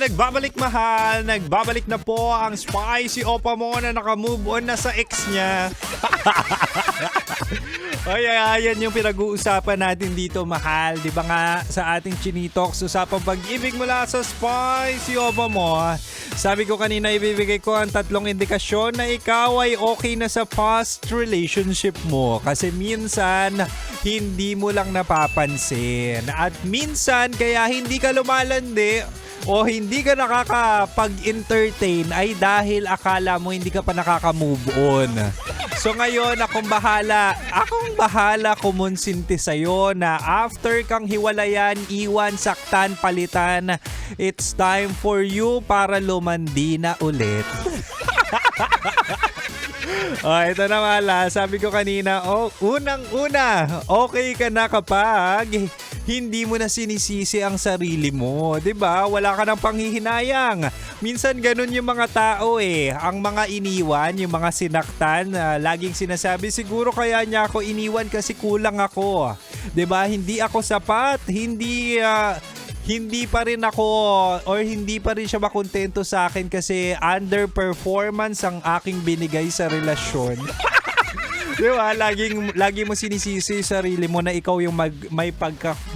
nagbabalik mahal, nagbabalik na po ang spicy opa mo na nakamove on na sa ex niya. Ay, ayan yung pinag-uusapan natin dito, mahal. Di ba nga sa ating Chinitox, usapang pag-ibig mula sa spicy opa mo. Sabi ko kanina, ibibigay ko ang 3 indikasyon na ikaw ay okay na sa past relationship mo. Kasi minsan, hindi mo lang napapansin. At minsan, kaya hindi ka lumalandi o hindi ka nakakapag-entertain ay dahil akala mo hindi ka pa nakaka-move on. So ngayon, akong bahala kumonsinti sa'yo na after kang hiwalayan, iwan, saktan, palitan, it's time for you para lumandi na ulit. Ito na mala. Sabi ko kanina, unang-una, okay ka na kapag hindi mo na sinisisi ang sarili mo. 'Di ba? Wala ka ng panghihinayang. Minsan ganun yung mga tao eh. Ang mga iniwan, yung mga sinaktan, laging sinasabi, siguro kaya niya ako iniwan kasi kulang ako. 'Di ba? Hindi ako sapat, hindi pa rin ako or hindi pa rin siya makontento sa akin kasi underperformance ang aking binigay sa relasyon. Di ba? Lagi mo sinisisi sarili mo na ikaw yung may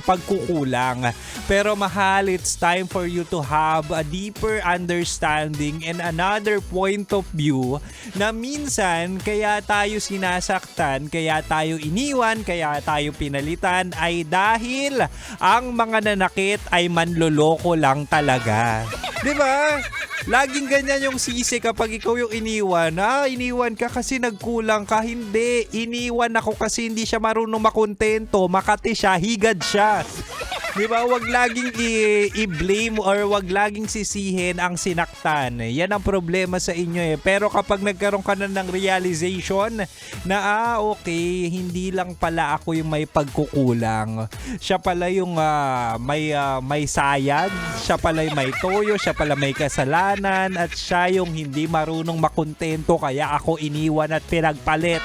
pagkukulang. Pero mahal, it's time for you to have a deeper understanding and another point of view na minsan kaya tayo sinasaktan, kaya tayo iniwan, kaya tayo pinalitan ay dahil ang mga nanakit ay manloloko lang talaga. Di ba? Laging ganyan yung sisi kapag ikaw yung iniwan. Iniwan ka kasi nagkulang ka. Hindi. Iniwan ako kasi hindi siya marunong makontento. Makati siya. Higad siya. Diba? Wag laging i-blame or wag laging sisihin ang sinaktan. Yan ang problema sa inyo eh. Pero kapag nagkaroon ka na ng realization na okay, hindi lang pala ako yung may pagkukulang. Siya pala yung may sayad. Siya pala yung may toyo. Siya pala may kasalanan. At siya yung hindi marunong makontento kaya ako iniwan at pinagpalit.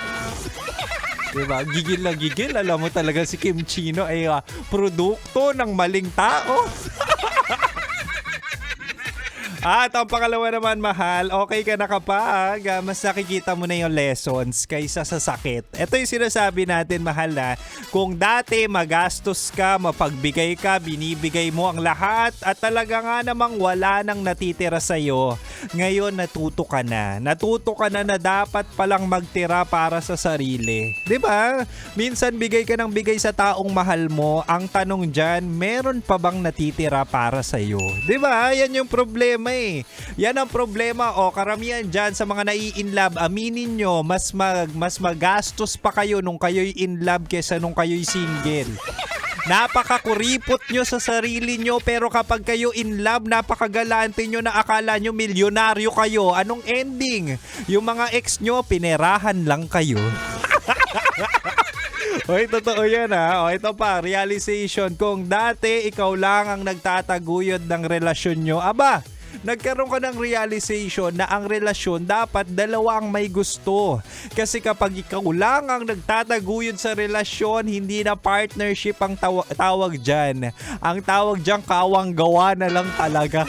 Diba? Gigil na gigil. Alam mo talaga si Kim Chino ay produkto ng maling tao. At ang pangalawa naman, mahal, okay ka na kapag mas nakikita mo na yung lessons kaysa sa sakit. Ito yung sinasabi natin, mahal, na kung dati magastos ka, mapagbigay ka, binibigay mo ang lahat at talaga nga namang wala nang natitira sa'yo. Ngayon natuto ka na. Natuto ka na dapat palang magtira para sa sarili. 'Di ba? Minsan bigay ka ng bigay sa taong mahal mo. Ang tanong diyan, meron pa bang natitira para sa iyo? 'Di ba? Yan yung problema eh. Yan ang problema. Karamihan diyan sa mga nai-inlove, aminin nyo, mas magastos pa kayo nung kayo'y in love kaysa nung kayo'y single. Napakakuripot nyo sa sarili nyo, pero kapag kayo in love, napakagalante nyo na akala nyo milyonaryo kayo. Anong ending? Yung mga ex nyo, pinerahan lang kayo. Oy, totoo yan ha. Ito pa, realization. Kung dati ikaw lang ang nagtataguyod ng relasyon nyo, nagkaroon ka ng realization na ang relasyon dapat dalawa ang may gusto. Kasi kapag ikaw lang ang nagtataguyod sa relasyon, hindi na partnership ang tawag dyan. Ang tawag dyan, kawang-gawa na lang talaga.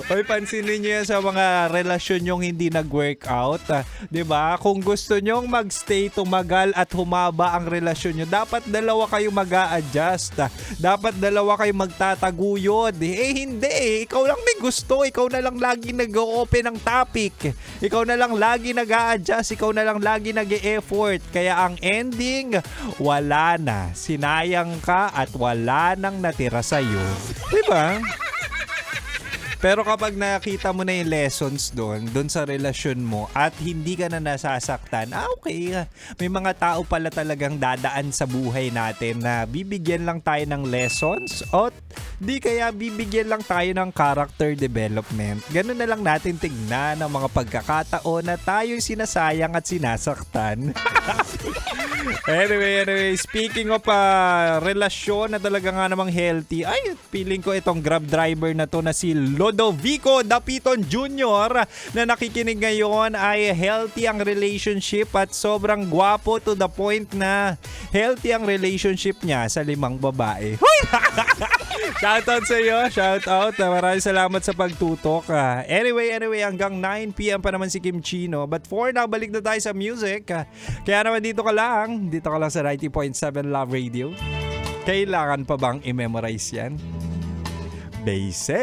Oy, pansinin niyo yan sa mga relasyon nyong hindi nag-workout. 'Di ba? Kung gusto nyong magstay, tumagal at humaba ang relasyon nyo, dapat dalawa kayo mag-a-adjust. Dapat dalawa kayo magtataguyod. Hindi eh. Ikaw lang may gusto. Ikaw na lang lagi nag-open ng topic. Ikaw na lang lagi nag-a-adjust. Ikaw na lang lagi nag-e-effort. Kaya ang ending, wala na. Sinayang ka at wala nang natira sa'yo. 'Di ba? Pero kapag nakita mo na yung lessons doon sa relasyon mo at hindi ka na nasasaktan, okay. May mga tao pala talagang dadaan sa buhay natin na bibigyan lang tayo ng lessons o di kaya bibigyan lang tayo ng character development. Ganun na lang natin tignan ang mga pagkakataon na tayo'y sinasayang at sinasaktan. Anyway, speaking of relasyon na talaga nga namang healthy, ay, feeling ko itong Grab driver na to na si Lodovico Dapiton Jr. na nakikinig ngayon ay healthy ang relationship at sobrang gwapo to the point na healthy ang relationship niya sa 5 babae. Huy! Shoutout sa iyo, shoutout. Maraming salamat sa pagtutok. Anyway, hanggang 9 p.m. pa naman si Kim Chino. But for now, balik na tayo sa music. Kaya naman dito ka lang sa 90.7 Love Radio. Kailangan pa bang i-memorize yan? Basic!